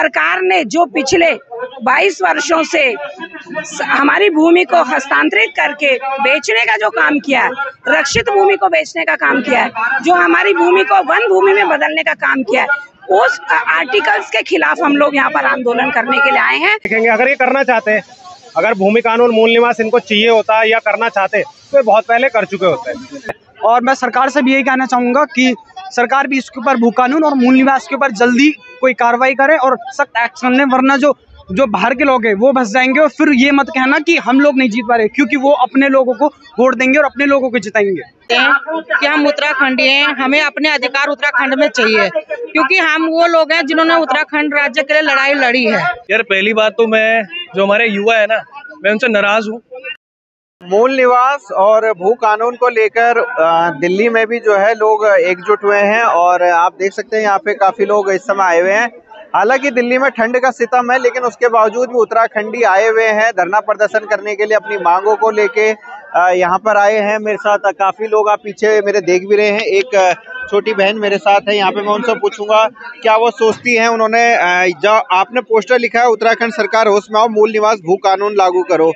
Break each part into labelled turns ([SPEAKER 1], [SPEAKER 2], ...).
[SPEAKER 1] सरकार ने जो पिछले 22 वर्षों से हमारी भूमि को हस्तांतरित करके बेचने का जो काम किया है, रक्षित भूमि को बेचने का काम किया है, जो हमारी भूमि को वन भूमि में बदलने का काम किया है, उस आर्टिकल्स के खिलाफ हम लोग यहाँ पर आंदोलन करने के लिए आए हैं।
[SPEAKER 2] देखेंगे अगर ये करना चाहते हैं, अगर भूमि कानून मूल निवास इनको चाहिए होता या करना चाहते तो ये बहुत पहले कर चुके होते हैं।
[SPEAKER 3] और मैं सरकार से भी यही कहना चाहूँगा कि सरकार भी इसके ऊपर भू कानून और मूल निवास के ऊपर जल्दी कोई कार्रवाई करे और सख्त एक्शन ले, वरना जो बाहर के लोग हैं वो फंस जाएंगे। और फिर ये मत कहना कि हम लोग नहीं जीत पा रहे, क्योंकि वो अपने लोगों को वोट देंगे और अपने लोगों को जिताएंगे।
[SPEAKER 4] कि हम उत्तराखंडी हैं, हमें अपने अधिकार उत्तराखंड में चाहिए, क्योंकि हम वो लोग हैं जिन्होंने उत्तराखंड राज्य के लिए लड़ाई लड़ी है।
[SPEAKER 5] यार पहली बात तो मैं जो हमारे युवा है ना, मैं उनसे नाराज हूँ।
[SPEAKER 6] मूल निवास और भू कानून को लेकर दिल्ली में भी जो है लोग एकजुट हुए हैं और आप देख सकते हैं यहाँ पे काफी लोग इस समय आए हुए हैं। हालांकि दिल्ली में ठंड का सितम है, लेकिन उसके बावजूद भी उत्तराखंडी आए हुए हैं धरना प्रदर्शन करने के लिए, अपनी मांगों को लेके यहाँ पर आए हैं। मेरे साथ काफी लोग आप पीछे मेरे देख भी रहे हैं। एक छोटी बहन मेरे साथ है यहाँ पे, मैं उनसे पूछूंगा क्या वो सोचती हैं। उन्होंने जो आपने पोस्टर लिखा है उत्तराखंड सरकार होश में आओ, मूल निवास भू कानून लागू करो,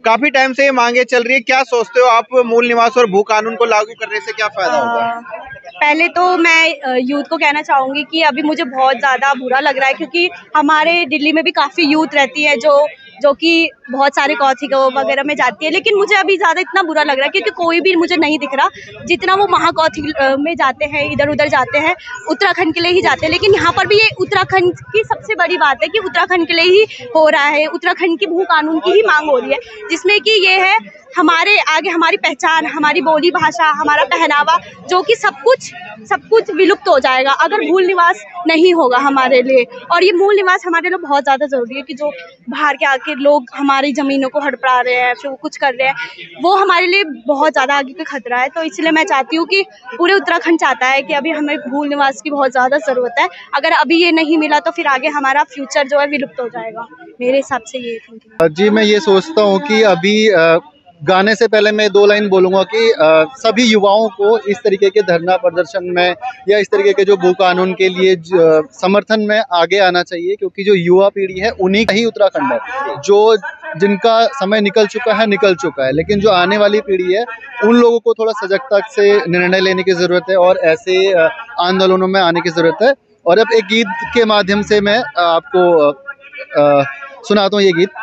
[SPEAKER 6] काफी टाइम से ये मांगे चल रही है, क्या सोचते हो आप मूल निवास और भू कानून को लागू करने से क्या फायदा होगा?
[SPEAKER 7] पहले तो मैं यूथ को कहना चाहूँगी कि अभी मुझे बहुत ज़्यादा बुरा लग रहा है, क्योंकि हमारे दिल्ली में भी काफ़ी यूथ रहती है जो कि बहुत सारे कौथिक वगैरह में जाती है, लेकिन मुझे अभी ज़्यादा इतना बुरा लग रहा है क्योंकि कोई भी मुझे नहीं दिख रहा। जितना वो महाकौथिक में जाते हैं, इधर उधर जाते हैं, उत्तराखंड के लिए ही जाते हैं, लेकिन यहाँ पर भी ये उत्तराखंड की सबसे बड़ी बात है कि उत्तराखंड के लिए ही हो रहा है, उत्तराखंड की भू कानून की ही मांग हो रही है, जिसमें कि ये है हमारे आगे हमारी पहचान, हमारी बोली भाषा, हमारा पहनावा, जो कि सब कुछ विलुप्त हो जाएगा अगर मूल निवास नहीं होगा हमारे लिए। और ये मूल निवास हमारे लिए बहुत ज़्यादा ज़रूरी है कि जो बाहर के आके लोग हमारी ज़मीनों को हड़पड़ा रहे हैं, फिर वो कुछ कर रहे हैं, वो हमारे लिए बहुत ज़्यादा आगे का खतरा है। तो इसलिए मैं चाहती हूँ कि पूरे उत्तराखंड चाहता है कि अभी हमें मूल निवास की बहुत ज़्यादा ज़रूरत है। अगर अभी ये नहीं मिला तो फिर आगे हमारा फ्यूचर जो है विलुप्त हो जाएगा। मेरे हिसाब से ये थिंकिंग।
[SPEAKER 8] जी, मैं ये सोचता हूँ कि अभी गाने से पहले मैं 2 लाइन बोलूँगा कि सभी युवाओं को इस तरीके के धरना प्रदर्शन में या इस तरीके के जो भू कानून के लिए समर्थन में आगे आना चाहिए, क्योंकि जो युवा पीढ़ी है उन्हीं का ही उत्तराखंड है। जो जिनका समय निकल चुका है, लेकिन जो आने वाली पीढ़ी है उन लोगों को थोड़ा सजगता से निर्णय लेने की ज़रूरत है और ऐसे आंदोलनों में आने की ज़रूरत है। और अब एक गीत के माध्यम से मैं आपको सुनाता हूँ ये गीत।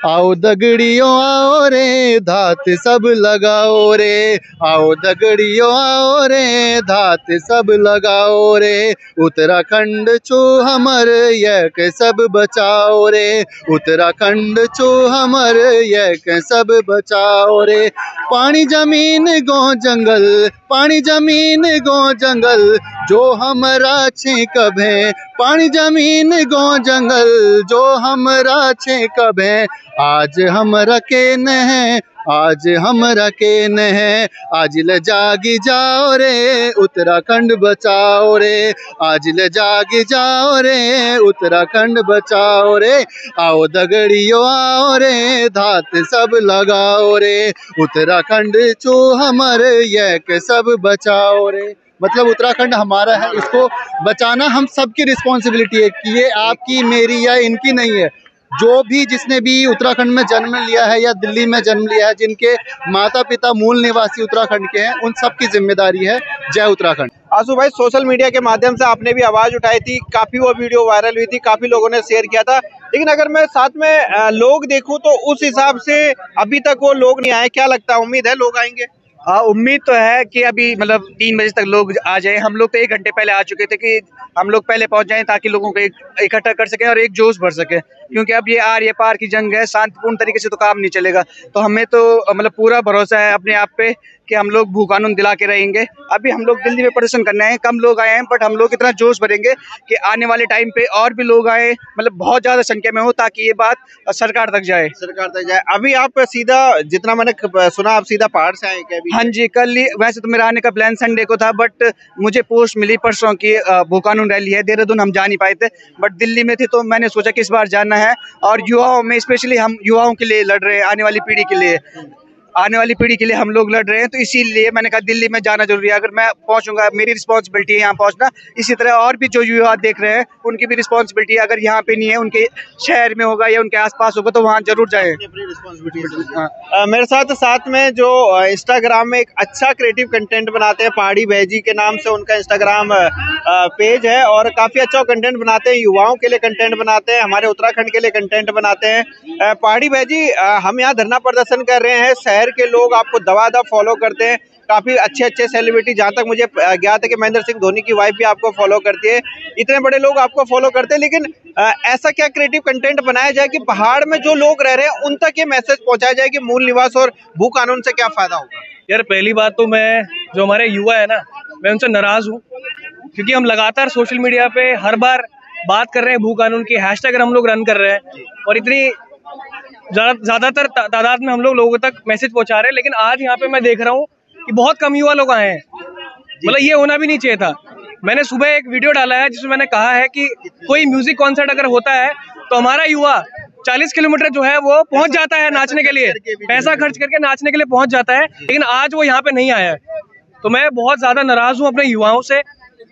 [SPEAKER 8] आओ दगड़ियों आओ रे, धात सब लगाओ रे, आओ दगड़ियों आओ रे, धात सब लगाओ रे, उत्तराखंड छो हमर यक सब बचाओ रे, उत्तराखंड छो हमर यक सब बचाओ रे। पानी जमीन गो जंगल, पानी जमीन गो जंगल, जो हमरा छे कभे, पानी जमीन गो जंगल, जो हमरा छे कभे, आज हमरा के न है, आज हमरा के न है, आज ले जागी जाओ रे, उत्तराखंड बचाओ रे, आज ले जागी जाओ रे, उत्तराखंड बचाओ रे, आओ दगड़ियों आओ रे, धात सब लगाओ रे, उत्तराखंड चो हमर यक सब बचाओ रे। मतलब उत्तराखंड हमारा है, इसको बचाना हम सबकी रिस्पॉन्सिबिलिटी है कि ये आपकी, मेरी या इनकी नहीं है। जो भी जिसने भी उत्तराखंड में जन्म लिया है या दिल्ली में जन्म लिया है, जिनके माता पिता मूल निवासी उत्तराखंड के हैं, उन सब की जिम्मेदारी है। जय उत्तराखंड।
[SPEAKER 6] आंसू भाई, सोशल मीडिया के माध्यम से आपने भी आवाज उठाई थी, काफी वो वीडियो वायरल हुई थी, काफी लोगों ने शेयर किया था, लेकिन अगर मैं साथ में लोग देखूं तो उस हिसाब से अभी तक वो लोग नहीं आए। क्या लगता है, उम्मीद है लोग आएंगे?
[SPEAKER 5] उम्मीद तो है कि अभी मतलब 3 बजे तक लोग आ जाए। हम लोग तो 1 घंटे पहले आ चुके थे कि हम लोग पहले पहुंच जाएं ताकि लोगों को इकट्ठा कर सकें और एक जोश भर सके, क्योंकि अब ये आर ये पार की जंग है, शांतिपूर्ण तरीके से तो काम नहीं चलेगा। तो हमें तो मतलब पूरा भरोसा है अपने आप पे कि हम लोग भू कानून दिला के रहेंगे। अभी हम लोग दिल्ली में प्रदर्शन करने आए हैं, कम लोग आए हैं, बट हम लोग इतना जोश भरेंगे कि आने वाले टाइम पे और भी लोग आए, मतलब बहुत ज्यादा संख्या में हो, ताकि ये बात सरकार तक जाए।
[SPEAKER 6] अभी आप सीधा, जितना मैंने सुना, आप सीधा पहाड़ से आए क्या?
[SPEAKER 5] हाँ जी, कल ही वैसे तो मेरा आने का प्लान संडे को था, बट मुझे पोस्ट मिली परसों की भू कानून रैली है, देहरादून हम जा नहीं पाए थे, बट दिल्ली में थे, तो मैंने सोचा कि इस बार जाना है। और युवाओं में, स्पेशली हम युवाओं के लिए लड़ रहे हैं, आने वाली पीढ़ी के लिए। आने वाली पीढ़ी के लिए हम लोग लड़ रहे हैं। तो इसीलिए मैंने कहा दिल्ली में जाना जरूरी है। अगर मैं पहुंचूंगा, मेरी रिस्पॉन्सिबिलिटी है यहाँ पहुंचना। इसी तरह और भी जो युवा देख रहे हैं उनकी भी रिस्पॉन्सिबिलिटी है, अगर यहाँ पे नहीं है, उनके शहर में होगा या उनके आसपास होगा तो वहाँ जरूर जाए।
[SPEAKER 6] मेरे साथ में जो इंस्टाग्राम में एक अच्छा क्रिएटिव कंटेंट बनाते हैं, पहाड़ी बहजी के नाम से उनका इंस्टाग्राम पेज है, और काफी अच्छा कंटेंट बनाते हैं, युवाओं के लिए कंटेंट बनाते हैं, हमारे उत्तराखंड के लिए कंटेंट बनाते हैं। पहाड़ी बहजी, हम यहाँ धरना प्रदर्शन कर रहे हैं, शहर के लोग आपको दवा फॉलो करते हैं, काफी अच्छे सेलिब्रिटी, जहाँ तक मुझे ज्ञात है कि महेंद्र सिंह धोनी की वाइफ भी आपको फॉलो करती है, इतने बड़े लोग आपको फॉलो करते हैं, लेकिन ऐसा क्या क्रिएटिव कंटेंट बनाया जाए कि पहाड़ में जो लोग रह रहे हैं उन तक ये मैसेज पहुंचाया जाए कि मूल निवास और भू कानून से क्या फायदा होगा?
[SPEAKER 9] यार पहली बात तो मैं, जो हमारे युवा है ना, मैं उनसे नाराज हूँ, क्योंकि हम लगातार सोशल मीडिया पे हर बार बात कर रहे हैं भू कानून की, हैशटैग हम लोग रन कर रहे हैं और इतनी ज्यादातर तादाद में हम लोग लोगों तक मैसेज पहुंचा रहे हैं, लेकिन आज यहाँ पे मैं देख रहा हूँ कि बहुत कम युवा लोग आए हैं। मतलब ये होना भी नहीं चाहिए था। मैंने सुबह एक वीडियो डाला है जिसमें मैंने कहा है कि कोई म्यूजिक कॉन्सर्ट अगर होता है तो हमारा युवा 40 किलोमीटर जो है वो पहुंच जाता है नाचने के लिए, पैसा खर्च करके नाचने के लिए पहुंच जाता है, लेकिन आज वो यहाँ पे नहीं आया है। तो मैं बहुत ज्यादा नाराज हूँ अपने युवाओं से।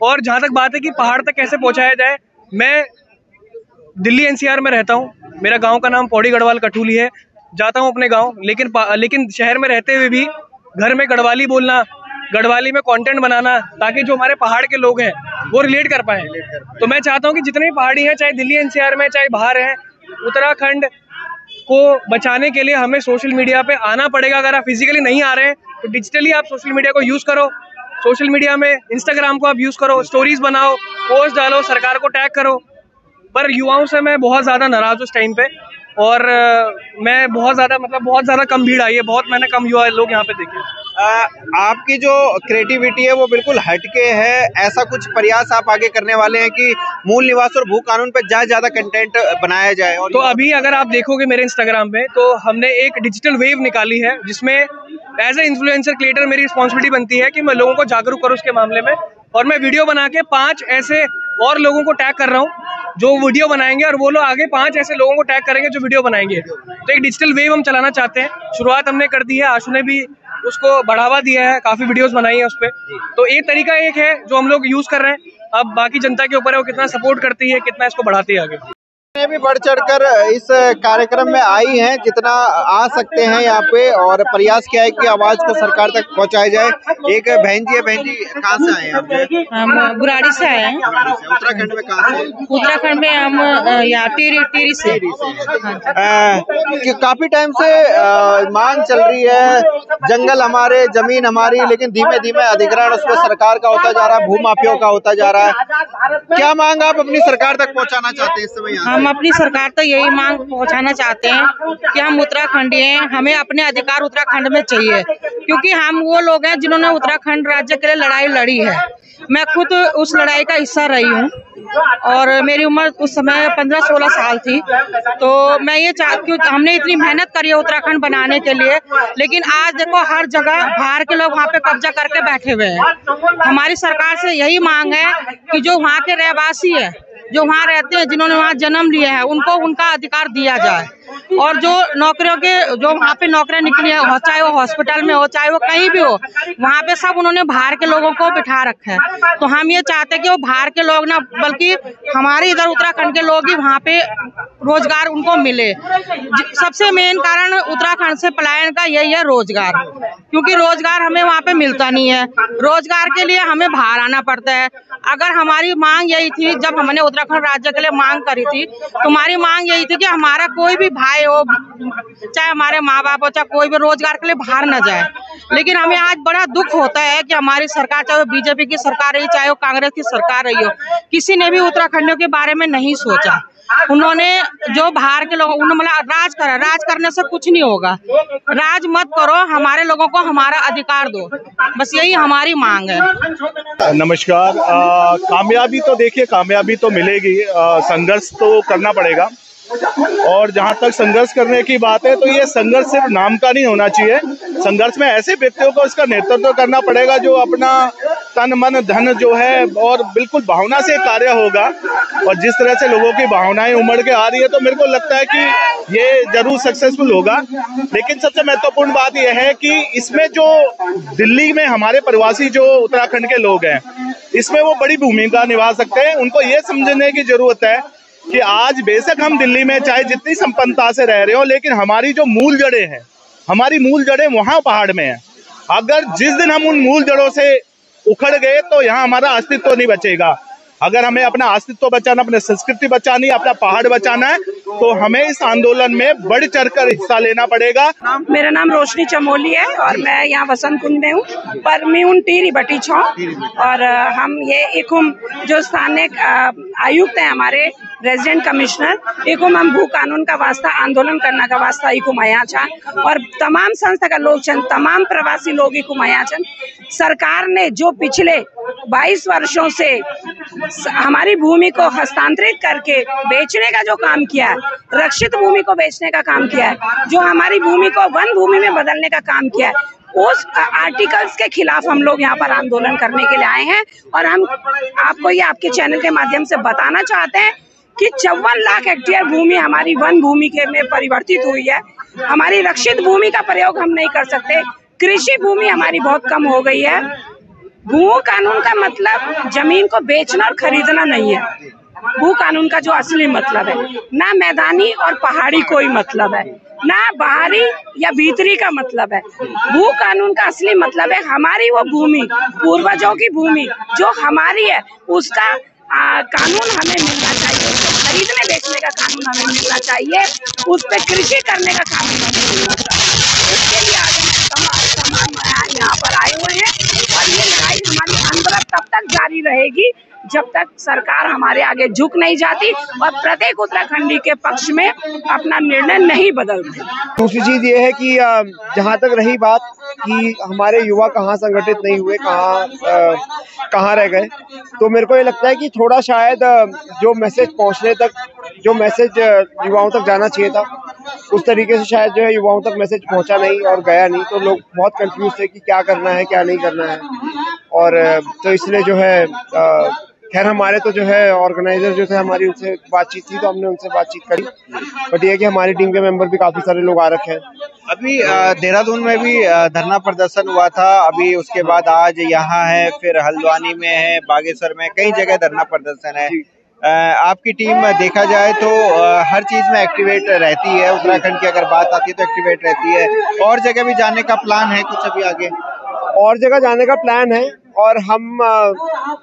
[SPEAKER 9] और जहाँ तक बात है कि पहाड़ तक कैसे पहुंचाया जाए, मैं दिल्ली एनसीआर में रहता हूँ, मेरा गांव का नाम पौड़ी गढ़वाल कठूली है, जाता हूँ अपने गांव, लेकिन शहर में रहते हुए भी घर में गढ़वाली बोलना, गढ़वाली में कंटेंट बनाना, ताकि जो हमारे पहाड़ के लोग हैं वो रिलेट कर पाए। तो मैं चाहता हूँ कि जितने भी पहाड़ी हैं, चाहे दिल्ली एनसीआर में चाहे बाहर हैं, उत्तराखंड को बचाने के लिए हमें सोशल मीडिया पे आना पड़ेगा। अगर आप फिजिकली नहीं आ रहे हैं तो डिजिटली आप सोशल मीडिया को यूज करो। सोशल मीडिया में इंस्टाग्राम को आप यूज करो, स्टोरीज बनाओ, पोस्ट डालो, सरकार को टैग करो। पर युवाओं से मैं बहुत ज्यादा नाराज हूँ इस टाइम पे, और मैं बहुत ज्यादा कम भीड़ आई है, बहुत मैंने कम युवा लोग यहाँ पे देखे।
[SPEAKER 6] आपकी जो क्रिएटिविटी है वो बिल्कुल हटके है, ऐसा कुछ प्रयास आप आगे करने वाले हैं कि मूल निवास और भू कानून पे ज्यादा कंटेंट बनाया जाए? और
[SPEAKER 9] तो अभी अगर आप देखोगे मेरे इंस्टाग्राम पे, तो हमने एक डिजिटल वेव निकाली है जिसमें एज ए इन्फ्लुएंसर क्रिएटर मेरी रिस्पॉन्सिबिलिटी बनती है कि मैं लोगों को जागरूक करूँ उसके मामले में, और मैं वीडियो बना के 5 ऐसे और लोगों को टैग कर रहा हूँ जो वीडियो बनाएंगे, और वो लोग आगे 5 ऐसे लोगों को टैग करेंगे जो वीडियो बनाएंगे। तो एक डिजिटल वेव हम चलाना चाहते हैं, शुरुआत हमने कर दी है, आशु ने भी उसको बढ़ावा दिया है, काफी वीडियोस बनाई है उस पे। तो एक तरीका एक है जो हम लोग यूज कर रहे हैं, अब बाकी जनता के ऊपर है वो कितना सपोर्ट करती है, कितना इसको बढ़ाती है आगे।
[SPEAKER 6] भी बढ़ चढ़कर इस कार्यक्रम में आई हैं, जितना आ सकते हैं यहाँ पे, और प्रयास किया है कि आवाज को सरकार तक पहुँचाया जाए। एक बहन जी है, बहन जी कहाँ से आए हैं?
[SPEAKER 4] हम बुराड़ी से आए हैं।
[SPEAKER 6] उत्तराखंड में कहाँ से?
[SPEAKER 4] उत्तराखंड में हम यहाँ टिहरी से।
[SPEAKER 6] काफी टाइम से मांग चल रही है, जंगल हमारे, जमीन हमारी, लेकिन धीमे धीमे अधिग्रहण उसमें सरकार का होता जा रहा है, भूमाफियों का होता जा रहा है। क्या मांग आप अपनी सरकार तक पहुँचाना चाहते हैं इस समय?
[SPEAKER 4] हम अपनी सरकार तक यही मांग पहुंचाना चाहते हैं कि हम उत्तराखंडी हैं, हमें अपने अधिकार उत्तराखंड में चाहिए, क्योंकि हम वो लोग हैं जिन्होंने उत्तराखंड राज्य के लिए लड़ाई लड़ी है। मैं खुद उस लड़ाई का हिस्सा रही हूँ, और मेरी उम्र उस समय 15-16 साल थी। तो मैं ये चाहती हूँ, हमने इतनी मेहनत करी है उत्तराखंड बनाने के लिए, लेकिन आज देखो हर जगह बाहर के लोग वहाँ पे कब्जा करके बैठे हुए हैं। हमारी सरकार से यही मांग है कि जो वहाँ के रहवासी है, जो वहाँ रहते हैं, जिन्होंने वहाँ जन्म लिया है, उनको उनका अधिकार दिया जाए। और जो नौकरियों के, जो वहाँ पे नौकरियां निकली है, चाहे वो हॉस्पिटल में हो, चाहे वो कहीं भी हो, वहाँ पे सब उन्होंने बाहर के लोगों को बिठा रखा है। तो हम ये चाहते हैं कि वो बाहर के लोग ना, बल्कि हमारे इधर उत्तराखंड के लोग ही वहाँ पे रोजगार उनको मिले। सबसे मेन कारण उत्तराखंड से पलायन का यही है, रोजगार, क्योंकि रोजगार हमें वहाँ पे मिलता नहीं है। रोजगार के लिए हमें बाहर आना पड़ता है। अगर हमारी मांग यही थी, जब हमने उत्तराखंड राज्य के लिए मांग करी थी, तो हमारी मांग यही थी कि हमारा कोई भी भाई हो, चाहे हमारे माँ बाप हो, चाहे कोई भी, रोजगार के लिए बाहर न जाए। लेकिन हमें आज बड़ा दुख होता है कि हमारी सरकार, चाहे वो बीजेपी की सरकार रही, चाहे वो कांग्रेस की सरकार रही हो, किसी ने भी उत्तराखंडियों के बारे में नहीं सोचा। उन्होंने जो बाहर के लोगों, उन्होंने मतलब राज करा, राज करने से कुछ नहीं होगा। राज मत करो, हमारे लोगों को हमारा अधिकार दो, बस यही हमारी मांग है।
[SPEAKER 10] नमस्कार। कामयाबी तो देखिए, कामयाबी तो मिलेगी, संघर्ष तो करना पड़ेगा। और जहाँ तक संघर्ष करने की बात है, तो ये संघर्ष सिर्फ नाम का नहीं होना चाहिए। संघर्ष में ऐसे व्यक्तियों को इसका नेतृत्व करना पड़ेगा जो अपना तन मन धन जो है और बिल्कुल भावना से कार्य होगा, और जिस तरह से लोगों की भावनाएं उमड़ के आ रही है तो मेरे को लगता है कि ये जरूर सक्सेसफुल होगा। लेकिन सबसे महत्वपूर्ण बात यह है कि इसमें जो दिल्ली में हमारे प्रवासी जो उत्तराखंड के लोग हैं, इसमें वो बड़ी भूमिका निभा सकते हैं। उनको ये समझने की जरूरत है कि आज बेशक हम दिल्ली में चाहे जितनी संपन्नता से रह रहे हो, लेकिन हमारी जो मूल जड़ें हैं, हमारी मूल जड़ें वहाँ पहाड़ में है। अगर जिस दिन हम उन मूल जड़ों से उखड़ गए तो यहाँ हमारा अस्तित्व नहीं बचेगा। अगर हमें अपना अस्तित्व बचाना, अपनी संस्कृति बचानी, अपना पहाड़ बचाना है तो हमें इस आंदोलन में बढ़ चढ़कर हिस्सा लेना पड़ेगा।
[SPEAKER 1] मेरा नाम रोशनी चमोली है और मैं यहाँ वसंत कुंज में हूँ, पर मैं हूँ टीरी बटी छौ, और हम ये इकुम जो स्थानीय आयुक्त हैं हमारे रेजिडेंट कमिश्नर इकुम हम भू कानून का वास्ता आंदोलन करना का वास्ता इकुम आया छा, और तमाम संस्था का लोग छन, तमाम प्रवासी लोग इकुम आया छन। सरकार ने जो पिछले 22 वर्षों से हमारी भूमि को हस्तांतरित करके बेचने का जो काम किया है, रक्षित भूमि को बेचने का काम किया है, जो हमारी भूमि को वन भूमि में बदलने का काम किया है, उस आर्टिकल्स के खिलाफ हम लोग यहाँ पर आंदोलन करने के लिए आए हैं। और हम आपको ये आपके चैनल के माध्यम से बताना चाहते हैं कि 54 लाख हेक्टेयर भूमि हमारी वन भूमि के में परिवर्तित हुई है। हमारी रक्षित भूमि का प्रयोग हम नहीं कर सकते, कृषि भूमि हमारी बहुत कम हो गई है। भू कानून का मतलब जमीन को बेचना और खरीदना नहीं है। भू कानून का जो असली मतलब है, ना मैदानी और पहाड़ी कोई मतलब है, ना बाहरी या भीतरी का मतलब है। भू कानून का असली मतलब है हमारी वो भूमि, पूर्वजों की भूमि जो हमारी है, उसका कानून हमें मिलना चाहिए। उसको खरीदने बेचने का कानून हमें मिलना चाहिए, उस पर कृषि करने का कानून हमें मिलना चाहिए। इसके लिए आज तमाम यहाँ पर आए हुए हैं, और ये लड़ाई हमारी अंदर तब तक जारी रहेगी जब तक सरकार हमारे आगे झुक नहीं जाती और प्रत्येक उत्तराखंडी के पक्ष में अपना निर्णय नहीं बदलते।
[SPEAKER 11] दूसरी चीज ये है कि जहाँ तक रही बात कि हमारे युवा कहाँ संगठित नहीं हुए, कहाँ रह गए, तो मेरे को ये लगता है कि थोड़ा शायद जो मैसेज पहुँचने तक, जो मैसेज युवाओं तक जाना चाहिए था, उस तरीके से शायद जो है युवाओं तक मैसेज पहुँचा नहीं और गया नहीं, तो लोग बहुत कंफ्यूज थे कि क्या करना है क्या नहीं करना है। और तो इसलिए जो है खैर हमारे तो जो है ऑर्गेनाइजर जो थे, हमारी उनसे बातचीत थी तो हमने उनसे बातचीत करी, बट ये है कि हमारी टीम के मेंबर भी काफी सारे लोग आ रखे हैं।
[SPEAKER 6] अभी देहरादून में भी धरना प्रदर्शन हुआ था, अभी उसके बाद आज यहाँ है, फिर हल्द्वानी में है, बागेश्वर में, कई जगह धरना प्रदर्शन है। आपकी टीम देखा जाए तो हर चीज में एक्टिवेट रहती है, उत्तराखंड की अगर बात आती है तो एक्टिवेट रहती है। और जगह भी जाने का प्लान है कुछ अभी आगे?
[SPEAKER 11] और जगह जाने का प्लान है, और हम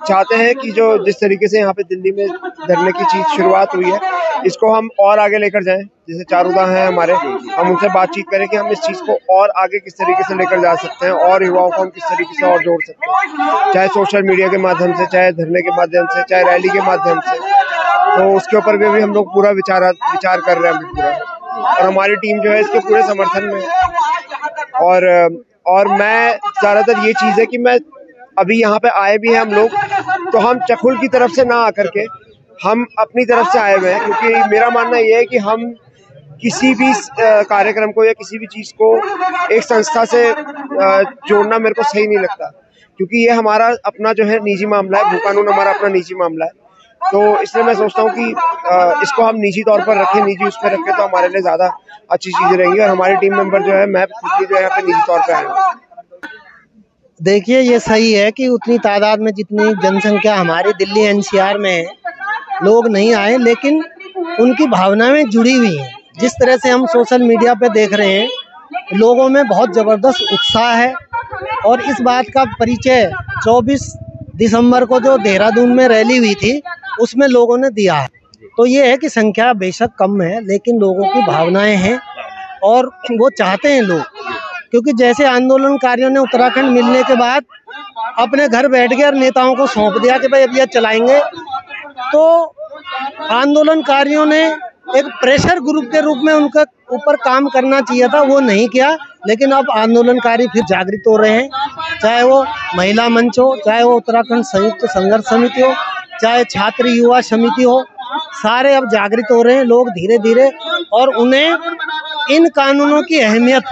[SPEAKER 11] चाहते हैं कि जो जिस तरीके से यहाँ पे दिल्ली में धरने की चीज शुरुआत हुई है, इसको हम और आगे लेकर जाएं। जैसे चारुदा हैं हमारे, हम उनसे बातचीत करें कि हम इस चीज को और आगे किस तरीके से लेकर जा सकते हैं, और युवाओं को हम किस तरीके से और जोड़ सकते हैं, चाहे सोशल मीडिया के माध्यम से, चाहे धरने के माध्यम से, चाहे रैली के माध्यम से। तो उसके ऊपर भी हम लोग पूरा विचार कर रहे हैं पूरा, और हमारी टीम जो है इसके पूरे समर्थन में है। और मैं ज्यादातर ये चीज है कि मैं अभी यहाँ पे आए भी हैं हम लोग, तो हम चकुल की तरफ से ना आकर के हम अपनी तरफ से आए हुए हैं, क्योंकि मेरा मानना ये है कि हम किसी भी कार्यक्रम को या किसी भी चीज को एक संस्था से जोड़ना मेरे को सही नहीं लगता, क्योंकि ये हमारा अपना जो है निजी मामला है, भू कानून हमारा अपना निजी मामला है। तो इसलिए मैं सोचता हूँ कि इसको हम निजी तौर पर रखें, निजी उस पर रखें तो हमारे लिए ज्यादा अच्छी चीजें रहेंगी। और हमारी टीम मेंबर जो है, मैं खुद भी जो है यहाँ पे निजी तौर पर आया।
[SPEAKER 12] देखिए, ये सही है कि उतनी तादाद में जितनी जनसंख्या हमारी दिल्ली एनसीआर में है, लोग नहीं आए, लेकिन उनकी भावनाएं जुड़ी हुई हैं। जिस तरह से हम सोशल मीडिया पे देख रहे हैं, लोगों में बहुत ज़बरदस्त उत्साह है, और इस बात का परिचय 24 दिसंबर को जो देहरादून में रैली हुई थी उसमें लोगों ने दिया है। तो ये है कि संख्या बेशक कम है, लेकिन लोगों की भावनाएं हैं और वो चाहते हैं लोग, क्योंकि जैसे आंदोलनकारियों ने उत्तराखंड मिलने के बाद अपने घर बैठ गए और नेताओं को सौंप दिया कि भाई अब ये चलाएंगे, तो आंदोलनकारियों ने एक प्रेशर ग्रुप के रूप में उनके ऊपर काम करना चाहिए था, वो नहीं किया। लेकिन अब आंदोलनकारी फिर जागृत हो रहे हैं, चाहे वो महिला मंच हो, चाहे वो उत्तराखंड संयुक्त संघर्ष समिति हो, चाहे छात्र युवा समिति हो, सारे अब जागृत हो रहे हैं लोग धीरे धीरे, और उन्हें इन कानूनों की अहमियत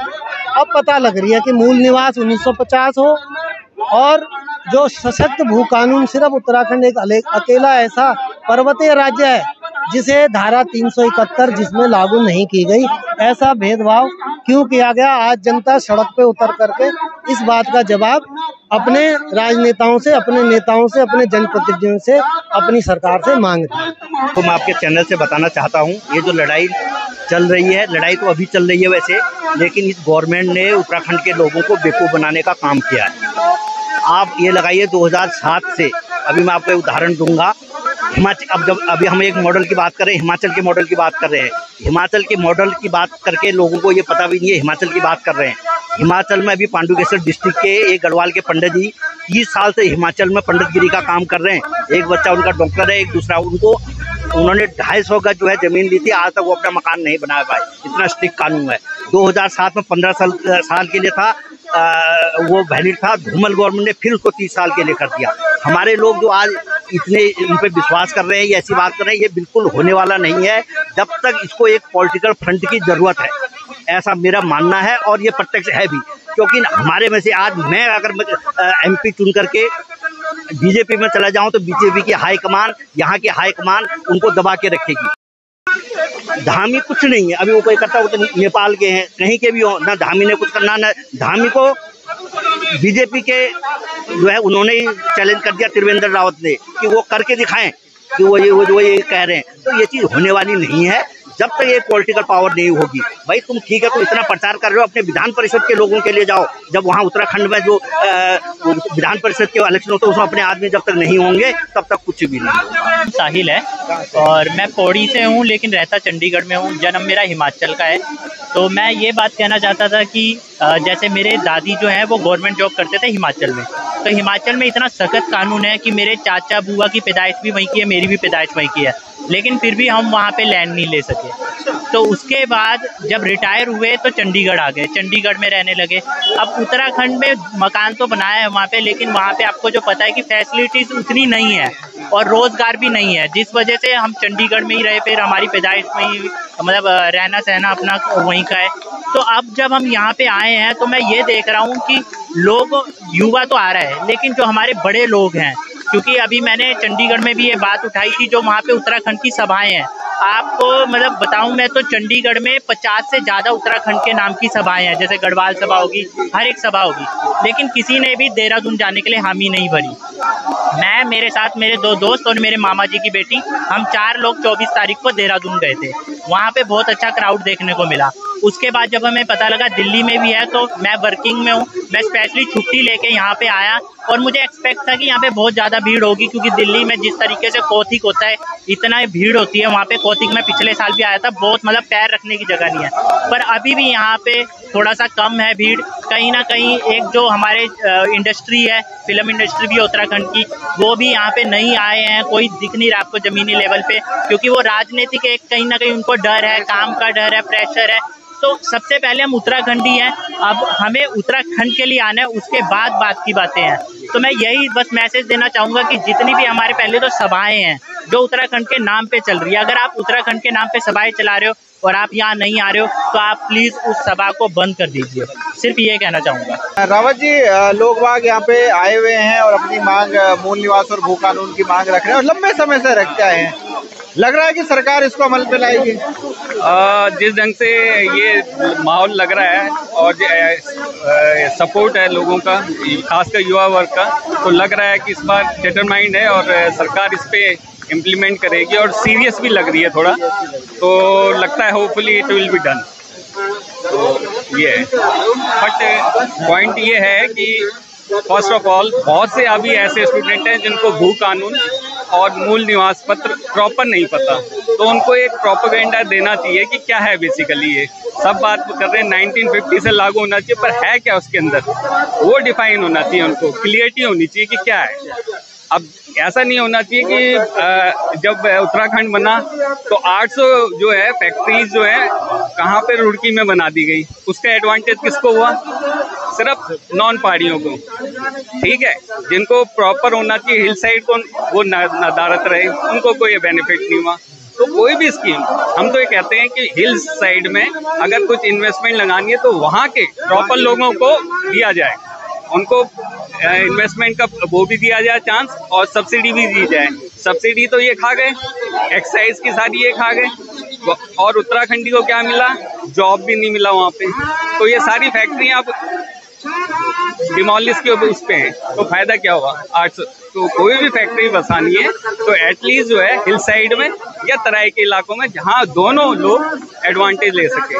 [SPEAKER 12] अब पता लग रही है कि मूल निवास 1950 हो और जो सशक्त भू कानून, सिर्फ उत्तराखंड एक अकेला ऐसा पर्वतीय राज्य है जिसे धारा 371 जिसमें लागू नहीं की गई। ऐसा भेदभाव क्यों किया गया? आज जनता सड़क पे उतर करके इस बात का जवाब अपने राजनेताओं से, अपने नेताओं से, अपने जनप्रतिनिधियों से, अपनी सरकार से मांग रही है।
[SPEAKER 13] तो मैं आपके चैनल से बताना चाहता हूँ, ये जो लड़ाई चल रही है, लड़ाई तो अभी चल रही है वैसे, लेकिन इस गवर्नमेंट ने उत्तराखंड के लोगों को बेवकूफ़ बनाने का काम किया है। आप ये लगाइए 2007 से, अभी मैं आपको उदाहरण दूंगा। हिमाचल, अभी हम एक मॉडल की बात कर रहे हैं, हिमाचल के मॉडल की बात कर रहे हैं। हिमाचल के मॉडल की बात करके लोगों को ये पता भी नहीं है हिमाचल की बात कर रहे हैं। हिमाचल में अभी पांडुकेश्वर डिस्ट्रिक्ट के एक गढ़वाल के पंडित जी 30 साल से हिमाचल में पंडितगिरी का काम कर रहे हैं। एक बच्चा उनका डॉक्टर है, एक दूसरा उन्होंने 250 गज जो है ज़मीन ली थी, आज तक वो अपना मकान नहीं बनाया पाए। इतना स्ट्रिक्ट कानून है। 2007 में 15 साल के लिए था, वो वैलिड था। धूमल गवर्नमेंट ने फिर उसको 30 साल के लिए कर दिया। हमारे लोग जो आज इतने इन पे विश्वास कर रहे हैं, ये ऐसी बात कर रहे हैं, ये बिल्कुल होने वाला नहीं है जब तक इसको एक पॉलिटिकल फ्रंट की ज़रूरत है, ऐसा मेरा मानना है। और ये प्रत्यक्ष है भी, क्योंकि हमारे में से आज मैं अगर MP चुन करके बीजेपी में चला जाऊं तो बीजेपी की हाईकमान, यहाँ की हाईकमान उनको दबा के रखेगी। धामी कुछ नहीं है, अभी वो कोई करता, वो तो नेपाल के हैं, कहीं के भी हो, ना धामी ने कुछ करना, ना धामी को बीजेपी के जो है उन्होंने ही चैलेंज कर दिया, त्रिवेंद्र रावत ने, कि वो करके दिखाएं कि वो ये कह रहे हैं। तो ये चीज़ होने वाली नहीं है जब तक ये पॉलिटिकल पावर नहीं होगी। भाई तुम ठीक है, तो इतना प्रचार कर रहे हो, अपने विधान परिषद के लोगों के लिए जाओ। जब वहाँ उत्तराखंड में जो विधान परिषद के इलेक्शन होते हैं उसमें अपने आदमी जब तक नहीं होंगे तब तक कुछ भी नहीं।
[SPEAKER 14] साहिल है और मैं पौड़ी से हूँ, लेकिन रहता चंडीगढ़ में हूँ। जन्म मेरा हिमाचल का है। तो मैं ये बात कहना चाहता था कि जैसे मेरे दादी जो हैं वो गवर्नमेंट जॉब करते थे हिमाचल में, तो हिमाचल में इतना सख्त कानून है कि मेरे चाचा बुआ की पैदाइश भी वहीं की है, मेरी भी पैदाइश वहीं की है, लेकिन फिर भी हम वहाँ पे लैंड नहीं ले सके। तो उसके बाद जब रिटायर हुए तो चंडीगढ़ आ गए, चंडीगढ़ में रहने लगे। अब उत्तराखंड में मकान तो बनाया है वहाँ पे, लेकिन वहाँ पे आपको जो पता है कि फैसिलिटीज़ उतनी नहीं है और रोज़गार भी नहीं है, जिस वजह से हम चंडीगढ़ में ही रहे। फिर हमारी पैदाइश में ही मतलब रहना सहना अपना वहीं का है। तो अब जब हम यहाँ पे आए हैं तो मैं ये देख रहा हूँ कि लोग, युवा तो आ रहा है, लेकिन जो हमारे बड़े लोग हैं, क्योंकि अभी मैंने चंडीगढ़ में भी ये बात उठाई थी, जो वहाँ पे उत्तराखंड की सभाएं हैं, आपको मतलब बताऊं मैं तो चंडीगढ़ में 50 से ज़्यादा उत्तराखंड के नाम की सभाएं हैं, जैसे गढ़वाल सभा होगी, हर एक सभा होगी, लेकिन किसी ने भी देहरादून जाने के लिए हामी नहीं भरी। मैं, मेरे साथ मेरे 2 दोस्त और मेरे मामा जी की बेटी, हम 4 लोग 24 तारीख को देहरादून गए थे। वहाँ पे बहुत अच्छा क्राउड देखने को मिला। उसके बाद जब हमें पता लगा दिल्ली में भी है, तो मैं वर्किंग में हूँ, मैं स्पेशली छुट्टी लेके यहाँ पे आया और मुझे एक्सपेक्ट था कि यहाँ पे बहुत ज़्यादा भीड़ होगी, क्योंकि दिल्ली में जिस तरीके से कौथिक होता है इतना भीड़ होती है वहाँ पे। कौथिक में पिछले साल भी आया था, बहुत मतलब पैर रखने की जगह नहीं है, पर अभी भी यहाँ पे थोड़ा सा कम है भीड़। कहीं ना कहीं एक जो हमारे इंडस्ट्री है, फिल्म इंडस्ट्री भी उत्तराखंड की, वो भी यहाँ पे नहीं आए हैं, कोई दिख नहीं रहा आपको ज़मीनी लेवल पे, क्योंकि वो राजनीतिक एक कहीं ना कहीं उनको डर है, काम का डर है, प्रेशर है। तो सबसे पहले हम उत्तराखंडी हैं, अब हमें उत्तराखंड के लिए आना है, उसके बाद बात की बातें हैं। तो मैं यही बस मैसेज देना चाहूँगा कि जितनी भी हमारे पहले तो सभाएं हैं जो उत्तराखंड के नाम पे चल रही है, अगर आप उत्तराखंड के नाम पे सभाएं चला रहे हो और आप यहाँ नहीं आ रहे हो तो आप प्लीज़ उस सभा को बंद कर दीजिए। सिर्फ ये कहना चाहूँगा।
[SPEAKER 6] रावत जी, लोग बाग यहाँ पे आए हुए हैं और अपनी मांग, मूल निवास और भू कानून की मांग रख रहे हैं और लंबे समय से रखते आए हैं। लग रहा है कि सरकार इसको अमल पे लाएगी?
[SPEAKER 15] जिस ढंग से ये माहौल लग रहा है और सपोर्ट है लोगों का, खासकर युवा वर्ग का, तो लग रहा है कि इस बार डिटरमाइंड है और सरकार इस पे इम्प्लीमेंट करेगी और सीरियस भी लग रही है थोड़ा, तो लगता है hopefully it will be done. तो ये है, बट पॉइंट ये है कि फर्स्ट ऑफ ऑल बहुत से अभी ऐसे स्टूडेंट हैं जिनको भू कानून और मूल निवास पत्र प्रॉपर नहीं पता, तो उनको एक प्रोपेगेंडा देना चाहिए कि क्या है बेसिकली। ये सब बात कर रहे हैं 1950 से लागू होना चाहिए, पर है क्या उसके अंदर, वो डिफाइन होना चाहिए, उनको क्लियरिटी होनी चाहिए कि क्या है। अब ऐसा नहीं होना चाहिए कि जब उत्तराखंड बना तो 800 जो है फैक्ट्रीज जो है कहाँ पे रुड़की में बना दी गई, उसका एडवांटेज किसको हुआ? सिर्फ नॉन पहाड़ियों को, ठीक है, जिनको प्रॉपर होना चाहिए हिल साइड को वो नदारत रहे, उनको कोई बेनिफिट नहीं हुआ। तो कोई भी स्कीम, हम तो ये कहते हैं कि हिल साइड में अगर कुछ इन्वेस्टमेंट लगानी है तो वहाँ के प्रॉपर लोगों को दिया जाए, उनको इन्वेस्टमेंट का वो भी दिया जाए चांस और सब्सिडी भी दी जाए। सब्सिडी तो ये खा गए, एक्साइज की सारी ये खा गए और उत्तराखंडी को क्या मिला, जॉब भी नहीं मिला वहाँ पे। तो ये सारी फैक्ट्रियाँ अब डिमोलिश के उस पे हैं, तो फायदा क्या हुआ। 800 तो कोई भी फैक्ट्री बसानी है तो एटलीस्ट जो है हिल साइड में या तराई के इलाकों में जहाँ दोनों लोग एडवांटेज ले सके।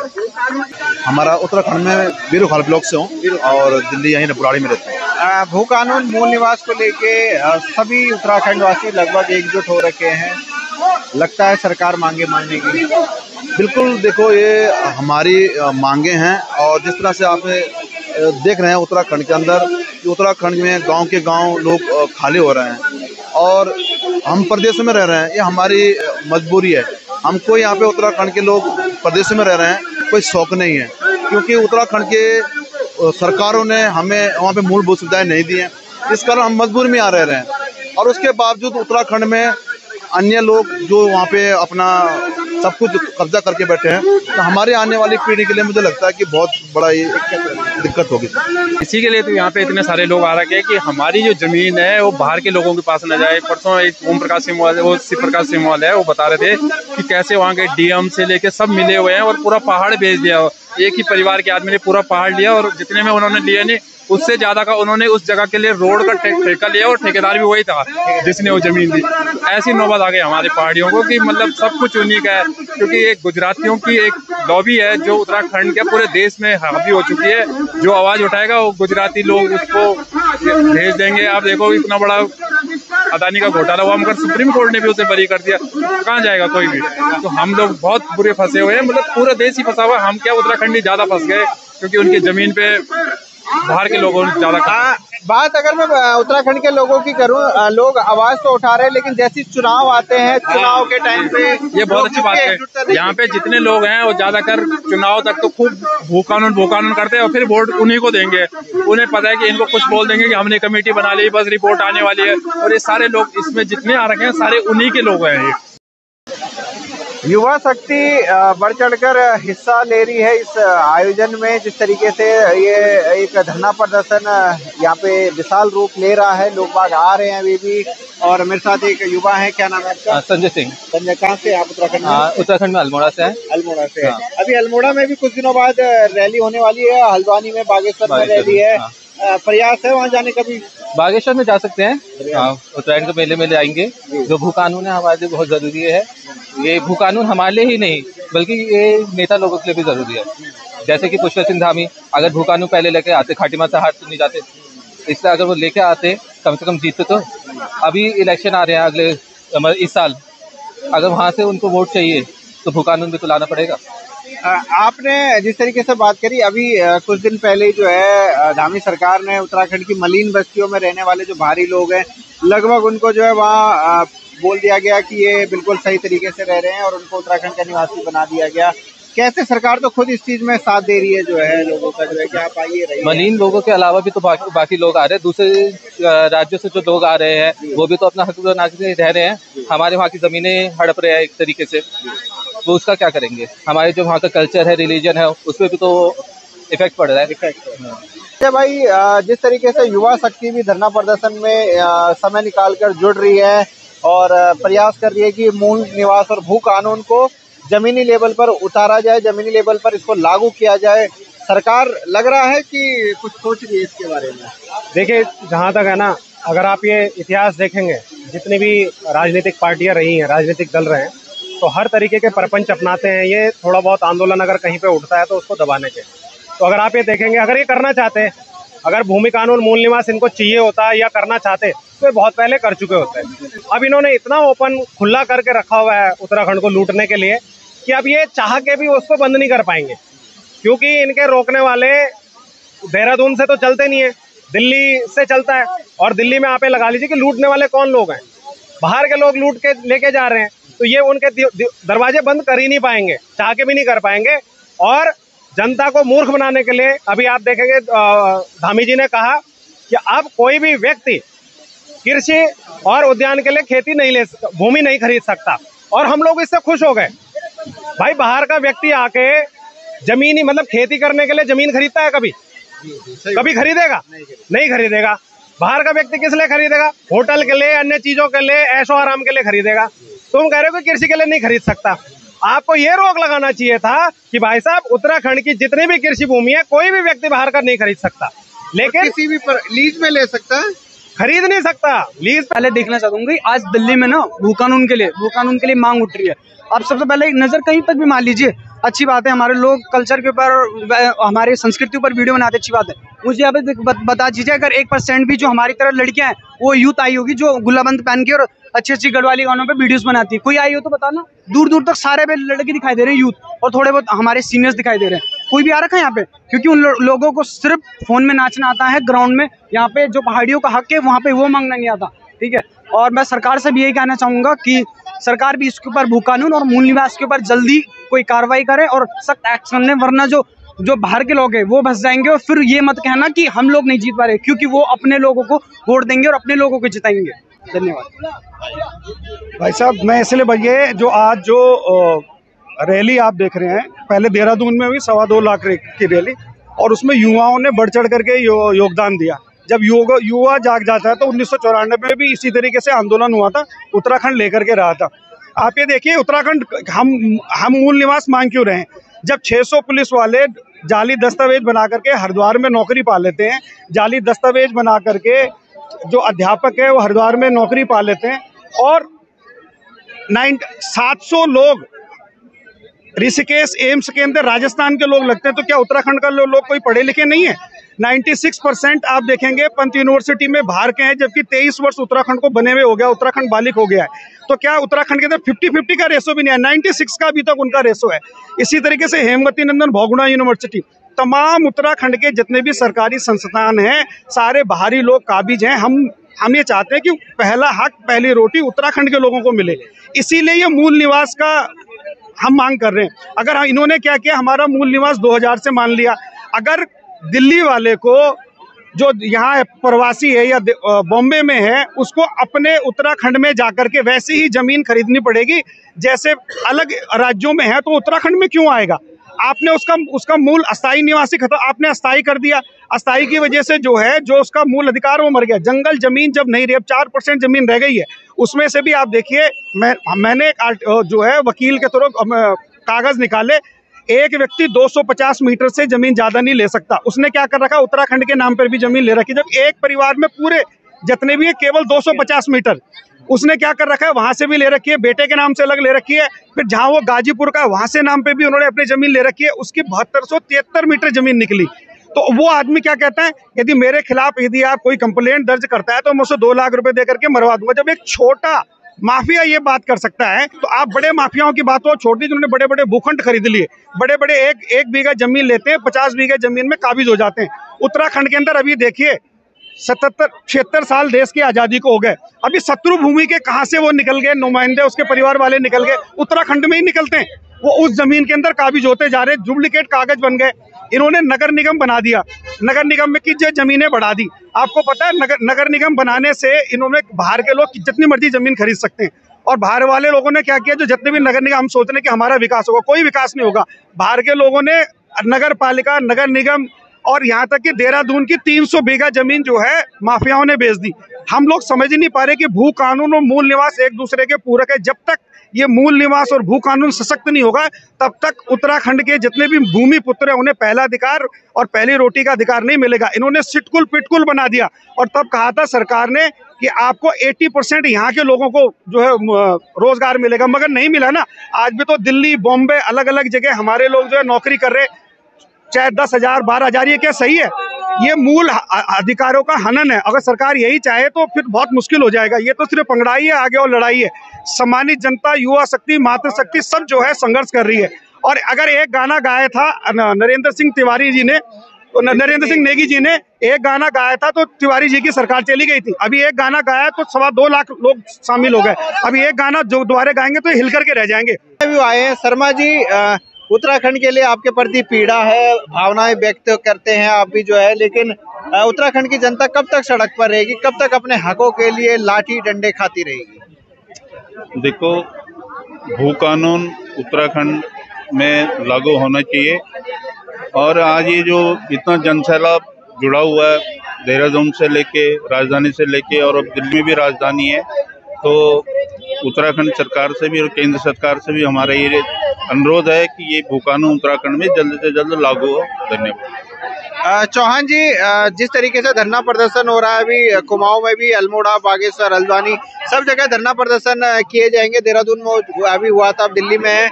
[SPEAKER 16] हमारा उत्तराखंड में बीरूखाल ब्लॉक से हूँ और दिल्ली यहीं बुराड़ी में रहते हैं।
[SPEAKER 6] भू कानून मूल निवास को लेके सभी उत्तराखंड वासी लगभग एकजुट हो रखे हैं, लगता है सरकार मांगे मानने की।
[SPEAKER 16] बिल्कुल, देखो ये हमारी मांगे हैं और जिस तरह से आप देख रहे हैं उत्तराखंड के अंदर, उत्तराखंड में गांव के गांव लोग खाली हो रहे हैं और हम प्रदेश में रह रहे हैं, ये हमारी मजबूरी है। हमको यहाँ पे उत्तराखंड के लोग प्रदेश में रह रहे हैं, कोई शौक नहीं है, क्योंकि उत्तराखंड के सरकारों ने हमें वहाँ पे मूलभूत सुविधाएं नहीं दी हैं, इस कारण हम मजबूरी में आ रह रहे हैं। और उसके बावजूद उत्तराखंड में अन्य लोग जो वहाँ पे अपना सब कुछ कब्जा करके बैठे हैं, तो हमारे आने वाली पीढ़ी के लिए मुझे लगता है कि बहुत बड़ा ये दिक्कत होगी।
[SPEAKER 17] इसी के लिए तो यहाँ पे इतने सारे लोग आ रखे हैं कि हमारी जो जमीन है वो बाहर के लोगों के पास न जाए। परसों एक ओम प्रकाश सिंह है वो बता रहे थे कि कैसे वहाँ के डीएम से लेके सब मिले हुए हैं और पूरा पहाड़ भेज दिया। एक ही परिवार के आदमी ने पूरा पहाड़ लिया और जितने में उन्होंने लिए नहीं उससे ज्यादा का उन्होंने उस जगह के लिए रोड का ठेका लिया और ठेकेदार भी वही था जिसने वो जमीन दी। ऐसी नौबत आ गई हमारी पहाड़ियों को कि मतलब सब कुछ उन्हीं का है, क्योंकि एक गुजरातियों की एक लॉबी है जो उत्तराखंड के पूरे देश में हावी हो चुकी है। जो आवाज उठाएगा वो गुजराती लोग उसको भेज देंगे। आप देखो इतना बड़ा अदानी का घोटाला हुआ मगर सुप्रीम कोर्ट ने भी उसे बरी कर दिया, कहाँ जाएगा कोई भी। तो हम लोग बहुत बुरे फंसे हुए हैं, मतलब पूरा देश ही फंसा हुआ है। हम क्या उत्तराखंडी ज्यादा फंस गए क्योंकि उनकी जमीन पे बाहर के लोगों ने ज्यादा।
[SPEAKER 6] बात अगर मैं उत्तराखंड के लोगों की करूं, लोग आवाज तो उठा रहे हैं लेकिन जैसे चुनाव आते हैं, चुनाव के टाइम पे
[SPEAKER 17] ये बहुत अच्छी बात है। यहाँ पे जितने लोग हैं वो ज्यादातर चुनाव तक तो खूब भू कानून करते हैं और फिर वोट उन्हीं को देंगे। उन्हें पता है कि इनको कुछ बोल देंगे कि हमने कमेटी बना ली, बस रिपोर्ट आने वाली है। और ये सारे लोग इसमें जितने आ रखे हैं सारे उन्हीं के लोग हैं।
[SPEAKER 6] युवा शक्ति बढ़ चढ़कर हिस्सा ले रही है इस आयोजन में। जिस तरीके से ये एक धरना प्रदर्शन यहाँ पे विशाल रूप ले रहा है, लोग बाग आ रहे हैं अभी भी। और मेरे साथ एक युवा है, क्या नाम है आपका?
[SPEAKER 18] संजय सिंह।
[SPEAKER 6] संजय, कहाँ से आप उत्तराखंड में?
[SPEAKER 18] उत्तराखंड में अल्मोड़ा से है।
[SPEAKER 6] अल्मोड़ा से। अभी अल्मोड़ा में भी कुछ दिनों बाद रैली होने वाली है, हल्द्वानी में, बागेश्वर में रैली है। प्रयास है वहाँ जाने का भी?
[SPEAKER 18] बागेश्वर में जा सकते हैं, उत्तरायण के मेले में आएंगे। जो भू कानून है हमारे लिए बहुत जरूरी है। ये भू कानून हमारे लिए ही नहीं बल्कि ये नेता लोगों के लिए भी जरूरी है। जैसे कि पुष्कर सिंह धामी अगर भू कानून पहले लेके आते, खाटिमा से हार तो नहीं जाते, इसलिए अगर वो लेके आते कम से कम जीतते। तो अभी इलेक्शन आ रहे हैं अगले इस साल, अगर वहाँ से उनको वोट चाहिए तो भू कानून भी तो लाना पड़ेगा।
[SPEAKER 6] आपने जिस तरीके से बात करी, अभी कुछ दिन पहले ही जो है धामी सरकार ने उत्तराखंड की मलिन बस्तियों में रहने वाले जो भारी लोग हैं लगभग उनको जो है वहाँ बोल दिया गया कि ये बिल्कुल सही तरीके से रह रहे हैं और उनको उत्तराखंड का निवासी बना दिया गया। कैसे सरकार तो खुद इस चीज में साथ दे रही है जो है लोगों का, जो है कि आप आइए रहिए।
[SPEAKER 18] मलिन लोगों के अलावा भी तो बाकी लोग आ रहे हैं, दूसरे राज्यों से जो लोग आ रहे हैं वो भी तो अपना हक बना के रह रहे हैं। हमारे वहाँ की जमीनें हड़प रहे हैं एक तरीके से, तो उसका क्या करेंगे? हमारे जो वहाँ का कल्चर है, रिलीजन है, उस पर भी तो इफेक्ट पड़ रहा है।
[SPEAKER 6] भाई, जिस तरीके से युवा शक्ति भी धरना प्रदर्शन में समय निकालकर जुड़ रही है और प्रयास कर रही है कि मूल निवास और भू कानून को जमीनी लेवल पर उतारा जाए, जमीनी लेवल पर इसको लागू किया जाए। सरकार लग रहा है कि कुछ सोच रही है इसके बारे में।
[SPEAKER 2] देखिए, जहाँ तक है ना, अगर आप ये इतिहास देखेंगे, जितनी भी राजनीतिक पार्टियां रही हैं, राजनीतिक दल रहे हैं, तो हर तरीके के प्रपंच अपनाते हैं। ये थोड़ा बहुत आंदोलन अगर कहीं पे उठता है तो उसको दबाने के। तो अगर आप ये देखेंगे, अगर ये करना चाहते हैं, अगर भूमि कानून मूल निवास इनको चाहिए होता है या करना चाहते तो ये बहुत पहले कर चुके होते हैं। अब इन्होंने इतना ओपन खुला करके रखा हुआ है उत्तराखंड को लूटने के लिए कि अब ये चाह के भी उसको बंद नहीं कर पाएंगे, क्योंकि इनके रोकने वाले देहरादून से तो चलते नहीं है, दिल्ली से चलता है। और दिल्ली में आप लगा लीजिए कि लूटने वाले कौन लोग हैं, बाहर के लोग लूट के लेके जा रहे हैं। तो ये उनके दरवाजे बंद कर ही नहीं पाएंगे, चाह के भी नहीं कर पाएंगे। और जनता को मूर्ख बनाने के लिए अभी आप देखेंगे धामी जी ने कहा कि अब कोई भी व्यक्ति कृषि और उद्यान के लिए खेती नहीं भूमि नहीं खरीद सकता। और हम लोग इससे खुश हो गए। भाई, बाहर का व्यक्ति आके जमीनी मतलब खेती करने के लिए जमीन खरीदता है कभी? कभी खरीदेगा? नहीं खरीदेगा। बाहर का व्यक्ति किस लिए खरीदेगा? होटल के लिए, अन्य चीजों के लिए, ऐशो आराम के लिए खरीदेगा। तुम कह रहे हो कि कृषि के लिए नहीं खरीद सकता। आपको ये रोक लगाना चाहिए था कि भाई साहब उत्तराखंड की जितनी भी कृषि भूमि है कोई भी व्यक्ति बाहर का नहीं खरीद सकता, लेकिन
[SPEAKER 6] किसी भी पर लीज में ले सकता है,
[SPEAKER 2] खरीद नहीं सकता। लीज
[SPEAKER 3] पहले देखना चाहूंगी, आज दिल्ली में ना भू कानून के लिए मांग उठ रही है। आप सबसे पहले नजर कहीं तक भी मान लीजिए, अच्छी बात है, हमारे लोग कल्चर के ऊपर, हमारी संस्कृति ऊपर वीडियो बनाते, अच्छी बात है। मुझे यहाँ पे बता दीजिए, अगर 1% भी जो हमारी तरह लड़कियां हैं वो यूथ आई होगी जो गुल्लाबंद पहन के और अच्छी अच्छी गढ़वाली गानों पे वीडियोस बनाती है, कोई आई हो तो बताना। दूर दूर तक सारे पे लड़के दिखाई दे रहे हैं यूथ, और थोड़े बहुत हमारे सीनियर्स दिखाई दे रहे हैं। कोई भी आ रखा है यहाँ पे? क्योंकि उन लोगों को सिर्फ फोन में नाचना आता है, ग्राउंड में यहाँ पे जो पहाड़ियों का हक है वहाँ पे वो मांगना नहीं आता, ठीक है। और मैं सरकार से भी यही कहना चाहूँगा कि सरकार भी इसके ऊपर भू कानून और मूल निवास के ऊपर जल्दी कोई कार्रवाई करे और सख्त एक्शन ले, वरना जो बाहर के लोग हैं वो फंस जाएंगे। और फिर ये मत कहना कि हम लोग नहीं जीत पा रहे, क्योंकि वो अपने लोगों को वोट देंगे और अपने लोगों को जिताएंगे। धन्यवाद
[SPEAKER 19] भाई साहब। मैं इसलिए भैया जो आज जो रैली आप देख रहे हैं, पहले देहरादून में हुई 2.25 लाख की रैली, और उसमें युवाओं ने बढ़ चढ़ करके योगदान दिया। जब युवा जाग जाता है तो 1994 में भी इसी तरीके से आंदोलन हुआ था, उत्तराखंड लेकर के रहा था। आप ये देखिए, उत्तराखंड हम मूल निवास मांग क्यों रहे हैं? जब 600 पुलिस वाले जाली दस्तावेज बना करके हरिद्वार में नौकरी पा लेते हैं, जाली दस्तावेज बना करके जो अध्यापक है वो हरिद्वार में नौकरी पा लेते हैं, और 700 लोग ऋषिकेश एम्स के अंदर राजस्थान के लोग लगते हैं, तो क्या उत्तराखंड का लोग कोई पढ़े लिखे नहीं है? 96% आप देखेंगे पंत यूनिवर्सिटी में बाहर के हैं, जबकि 23 वर्ष उत्तराखंड को बने हुए हो गया, उत्तराखंड बालिक हो गया है। तो क्या उत्तराखंड के अंदर 50-50 का रेशो भी नहीं है? 96 का अभी तक उनका रेशो है। इसी तरीके से हेमवती नंदन बहुगुणा यूनिवर्सिटी, तमाम उत्तराखंड के जितने भी सरकारी संस्थान हैं सारे बाहरी लोग काबिज हैं। हम ये चाहते हैं कि पहला हक, पहली रोटी उत्तराखंड के लोगों को मिले, इसीलिए ये मूल निवास का हम मांग कर रहे हैं। अगर इन्होंने क्या किया, हमारा मूल निवास 2000 से मान लिया, अगर दिल्ली वाले को जो यहाँ प्रवासी है या बॉम्बे में है उसको अपने उत्तराखंड में जाकर के वैसी ही जमीन खरीदनी पड़ेगी जैसे अलग राज्यों में है, तो उत्तराखंड में क्यों आएगा? आपने उसका मूल अस्थाई निवासी खत्म, आपने अस्थाई कर दिया। अस्थाई की वजह से जो उसका मूल अधिकार वो मर गया। जंगल जमीन जब नहीं रही, अब 4% जमीन रह गई है, उसमें से भी आप देखिए, मैंने जो है वकील के थ्रू कागज निकाले, एक व्यक्ति 250 मीटर से जमीन ज्यादा नहीं ले सकता। उसने क्या कर रखा, उत्तराखंड के नाम पर भी जमीन ले रखी, जब एक परिवार में पूरे जितने भी है केवल 250 मीटर उसने क्या कर रखा है, वहां से भी ले रखी है, बेटे के नाम से अलग ले रखी है। फिर जहां वो गाजीपुर का वहां से नाम पे भी उन्होंने अपनी जमीन ले रखी है, उसकी 7273 मीटर जमीन निकली। तो वो आदमी क्या कहता है, यदि मेरे खिलाफ यदि आप कोई कंप्लेंट दर्ज करता है तो मैं उसे 2 लाख रुपए देकर के मरवा दूंगा। जब एक छोटा माफिया ये बात कर सकता है, तो आप बड़े माफियाओं की बात हो छोटी, जिन्होंने बड़े बड़े भूखंड खरीद लिए, बड़े बड़े एक बीघा जमीन लेते हैं, 50 बीघा जमीन में काबिज हो जाते हैं। उत्तराखंड के अंदर अभी देखिए 76 साल देश की आजादी को हो गए, अभी शत्रु भूमि के कहां से वो निकल गए, नुमाइंदे उसके परिवार वाले निकल गए, उत्तराखंड में ही निकलते हैं, वो उस जमीन के अंदर काबिज होते जा रहे, डुप्लीकेट कागज बन गए। इन्होंने नगर निगम बना दिया, नगर निगम में की जमीनें बढ़ा दी। आपको पता है नगर निगम बनाने से इन्होंने बाहर के लोग जितनी मर्जी जमीन खरीद सकते हैं, और बाहर वाले लोगों ने क्या किया, जो जितने भी नगर निगम हम सोच रहे हैं कि हमारा विकास होगा, कोई विकास नहीं होगा। बाहर के लोगों ने नगर पालिका, नगर निगम और यहाँ तक कि देहरादून की 300 बीघा जमीन जो है माफियाओं ने बेच दी। हम लोग समझ ही नहीं पा रहे कि भू कानून और मूल निवास एक दूसरे के पूरक है। जब तक ये मूल निवास और भू कानून सशक्त नहीं होगा तब तक उत्तराखंड के जितने भी भूमि पुत्र हैं उन्हें पहला अधिकार और पहली रोटी का अधिकार नहीं मिलेगा। इन्होंने सिटकुल पिटकुल बना दिया, और तब कहा था सरकार ने कि आपको 80% यहाँ के लोगों को जो है रोजगार मिलेगा, मगर नहीं मिला ना। आज भी तो दिल्ली, बॉम्बे, अलग अलग जगह हमारे लोग जो है नौकरी कर रहे, चाहे 10,000 12,000। ये क्या सही है? ये मूल अधिकारों का हनन है। अगर सरकार यही चाहे तो फिर बहुत मुश्किल हो जाएगा। ये तो सिर्फ पंगड़ाई है, आगे और लड़ाई है। सम्मानित जनता, युवा शक्ति, मातृशक्ति सब जो है संघर्ष कर रही है। और अगर एक गाना गाया था नरेंद्र सिंह तिवारी जी ने, तो नरेंद्र सिंह नेगी जी ने एक गाना गाया था तो तिवारी जी की सरकार चली गई थी। अभी एक गाना गाया तो 2.25 लाख लोग शामिल हो गए। अभी एक गाना जो दोबारा गाएंगे तो हिल करके रह जाएंगे।
[SPEAKER 6] आए हैं शर्मा जी, उत्तराखंड के लिए आपके प्रति पीड़ा है, भावनाएं व्यक्त करते हैं आप भी जो है, लेकिन उत्तराखंड की जनता कब तक सड़क पर रहेगी, कब तक अपने हकों के लिए लाठी डंडे खाती रहेगी?
[SPEAKER 20] देखो, भू कानून उत्तराखंड में लागू होना चाहिए, और आज ये जो इतना जनसैलाब जुड़ा हुआ है देहरादून से लेके, राजधानी से लेके, और अब दिल्ली में भी राजधानी है, तो उत्तराखंड सरकार से भी और केंद्र सरकार से भी हमारा ये अनुरोध है कि ये भू कानून उत्तराखंड में जल्द से जल्द लागू हो। धन्यवाद।
[SPEAKER 6] चौहान जी, जिस तरीके से धरना प्रदर्शन हो रहा है अभी कुमाऊं में भी, अल्मोड़ा, बागेश्वर, हल्द्वानी, सब जगह धरना प्रदर्शन किए जाएंगे। देहरादून में अभी हुआ था, अब दिल्ली में है।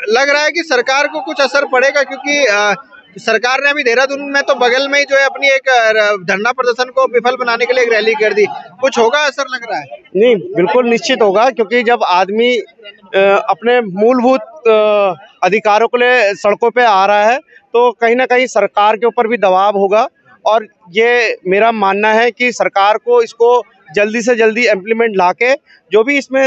[SPEAKER 6] लग रहा है कि सरकार को कुछ असर पड़ेगा, क्योंकि सरकार ने अभी देहरादून में तो बगल में ही जो है अपनी एक धरना प्रदर्शन को विफल बनाने के लिए एक रैली कर दी। कुछ होगा असर, लग रहा है?
[SPEAKER 19] नहीं, बिल्कुल निश्चित होगा, क्योंकि जब आदमी अपने मूलभूत अधिकारों के लिए सड़कों पे आ रहा है तो कहीं ना कहीं सरकार के ऊपर भी दबाव होगा। और ये मेरा मानना है कि सरकार को इसको जल्दी से जल्दी इम्प्लीमेंट लाके जो भी इसमें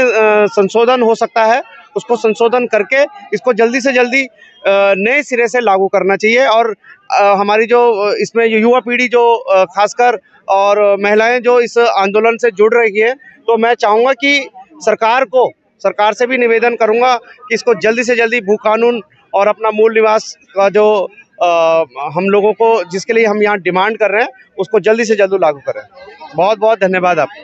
[SPEAKER 19] संशोधन हो सकता है उसको संशोधन करके इसको जल्दी से जल्दी नए सिरे से लागू करना चाहिए। और हमारी जो इसमें युवा पीढ़ी जो खासकर और महिलाएं जो इस आंदोलन से जुड़ रही है, तो मैं चाहूँगा कि सरकार से भी निवेदन करूँगा कि इसको जल्दी से जल्दी भू कानून और अपना मूल निवास का जो हम लोगों को जिसके लिए हम यहाँ डिमांड कर रहे हैं उसको जल्दी से जल्दी लागू करें। बहुत बहुत धन्यवाद आपको।